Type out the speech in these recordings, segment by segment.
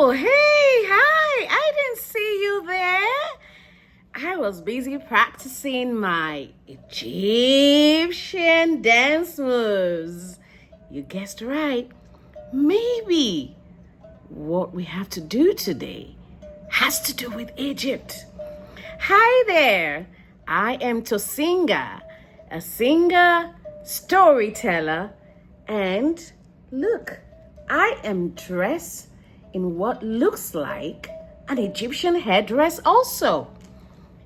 Oh, hey, hi. I didn't see you there. I was busy practicing my Egyptian dance moves. You guessed right. Maybe what we have to do today has to do with Egypt. Hi there. I am Tosinga, a singer, storyteller, and look, I am dressed in what looks like an Egyptian headdress also.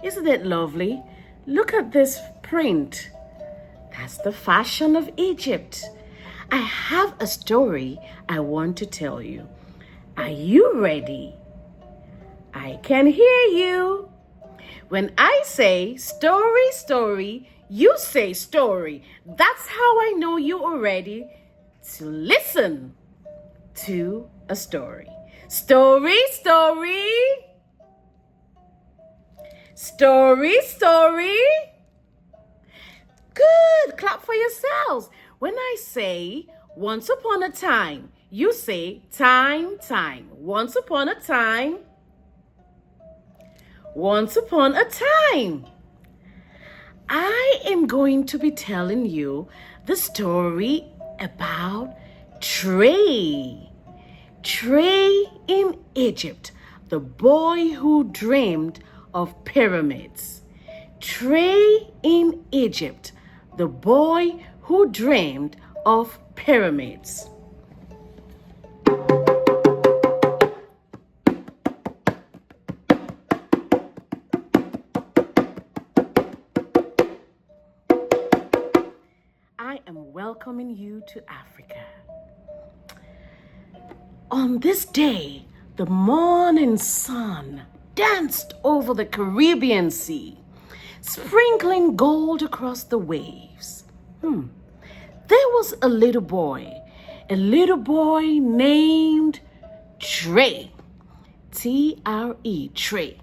Isn't it lovely? Look at this print. That's the fashion of Egypt. I have a story I want to tell you. Are you ready? I can hear you. When I say story, story, you say story. That's how I know you are ready to listen to a story. Story, story. Story, story. Good. Clap for yourselves. When I say once upon a time, you say time, time. Once upon a time. Once upon a time. I am going to be telling you the story about Trey. Trey in Egypt, the boy who dreamed of pyramids. Trey in Egypt, the boy who dreamed of pyramids. I am welcoming you to Africa. On this day, the morning sun danced over the Caribbean Sea, sprinkling gold across the waves. There was a little boy named Trey. T-R-E, Trey.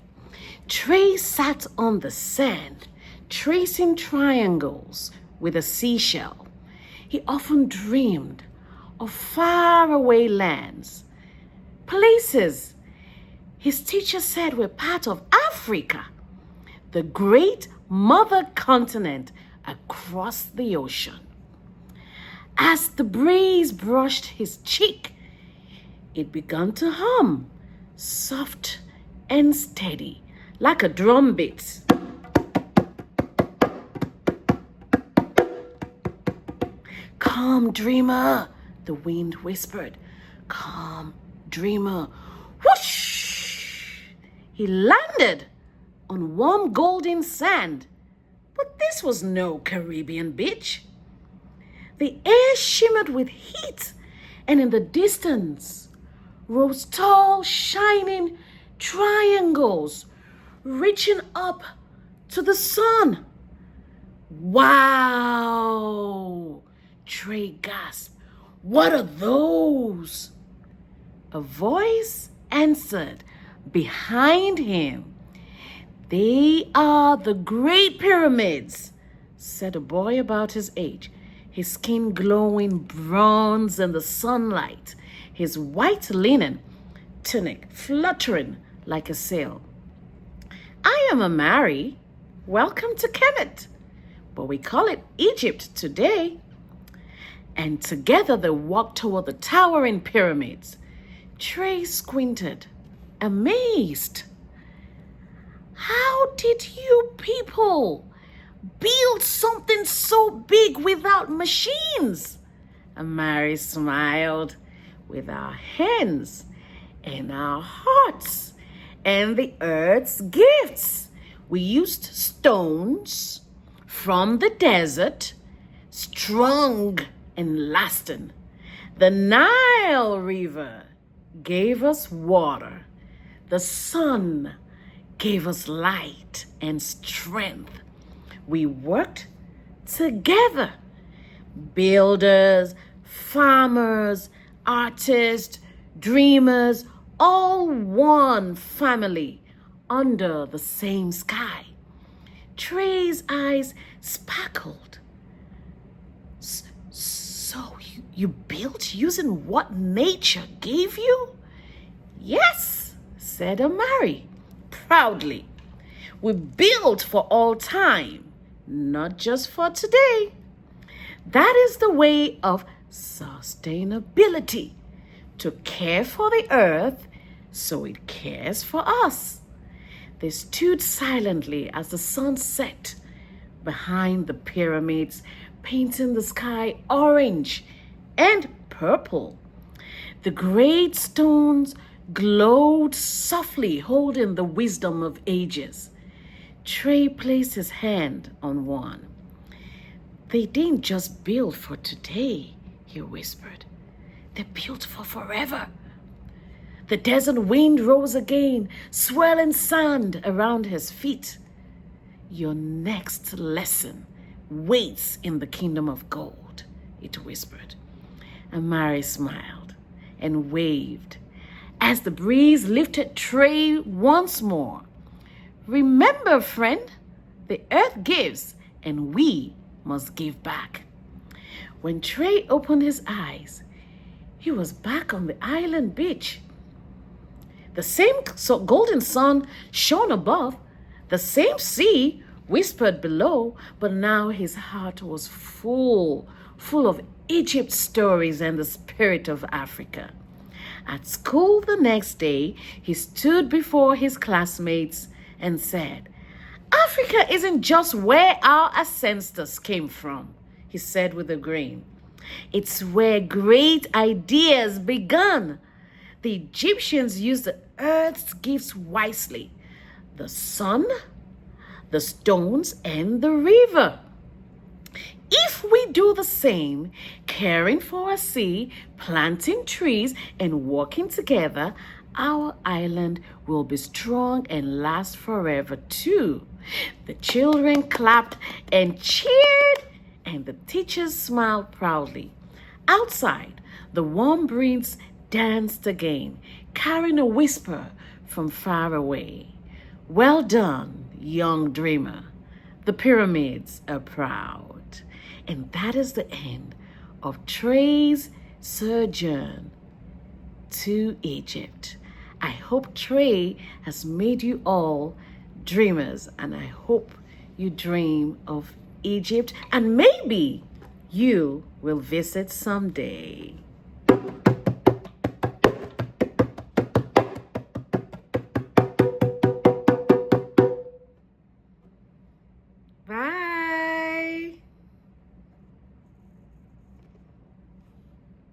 Trey sat on the sand, tracing triangles with a seashell. He often dreamed of faraway lands, places his teacher said were part of Africa, the great mother continent across the ocean. As the breeze brushed his cheek, it began to hum, soft and steady, like a drum beat. Come, dreamer, the wind whispered. Come, dreamer. Whoosh! He landed on warm golden sand. But this was no Caribbean beach. The air shimmered with heat, and in the distance rose tall, shining triangles reaching up to the sun. Wow! Trey gasped. What are those? A voice answered behind him. They are the Great Pyramids, said a boy about his age, his skin glowing bronze in the sunlight, his white linen tunic fluttering like a sail. I am Amari. Welcome to Kemet, but we call it Egypt today. And together they walked toward the towering pyramids. Trey squinted, amazed. How did you people build something so big without machines? Amari smiled. With our hands and our hearts and the earth's gifts. We used stones from the desert, strong and lasting. The Nile River gave us water. The sun gave us light and strength. We worked together. Builders, farmers, artists, dreamers, all one family under the same sky. Trey's eyes sparkled. So you built using what nature gave you? Yes, said Amari, proudly. We built for all time, not just for today. That is the way of sustainability, to care for the earth so it cares for us. They stood silently as the sun set behind the pyramids, painting the sky orange and purple. The great stones glowed softly, holding the wisdom of ages. Trey placed his hand on one. They didn't just build for today, he whispered. They built for forever. The desert wind rose again, swirling sand around his feet. Your next lesson waits in the kingdom of gold, it whispered. Amari smiled and waved as the breeze lifted Trey once more. Remember, friend, the earth gives and we must give back. When Trey opened his eyes, he was back on the island beach. The same golden sun shone above, the same sea whispered below, but now his heart was full of Egypt stories and the spirit of Africa. At school the next day, he stood before his classmates and said, Africa isn't just where our ancestors came from, he said with a grin. It's where great ideas began. The Egyptians used the earth's gifts wisely. The sun, the stones, and the river. If we do the same, caring for our sea, planting trees, and working together, our island will be strong and last forever too. The children clapped and cheered, and the teachers smiled proudly. Outside, the warm breeze danced again, carrying a whisper from far away. Well done, young dreamer. The pyramids are proud. And that is the end of Trey's sojourn to Egypt. I hope Trey has made you all dreamers, and I hope you dream of Egypt, and maybe you will visit someday.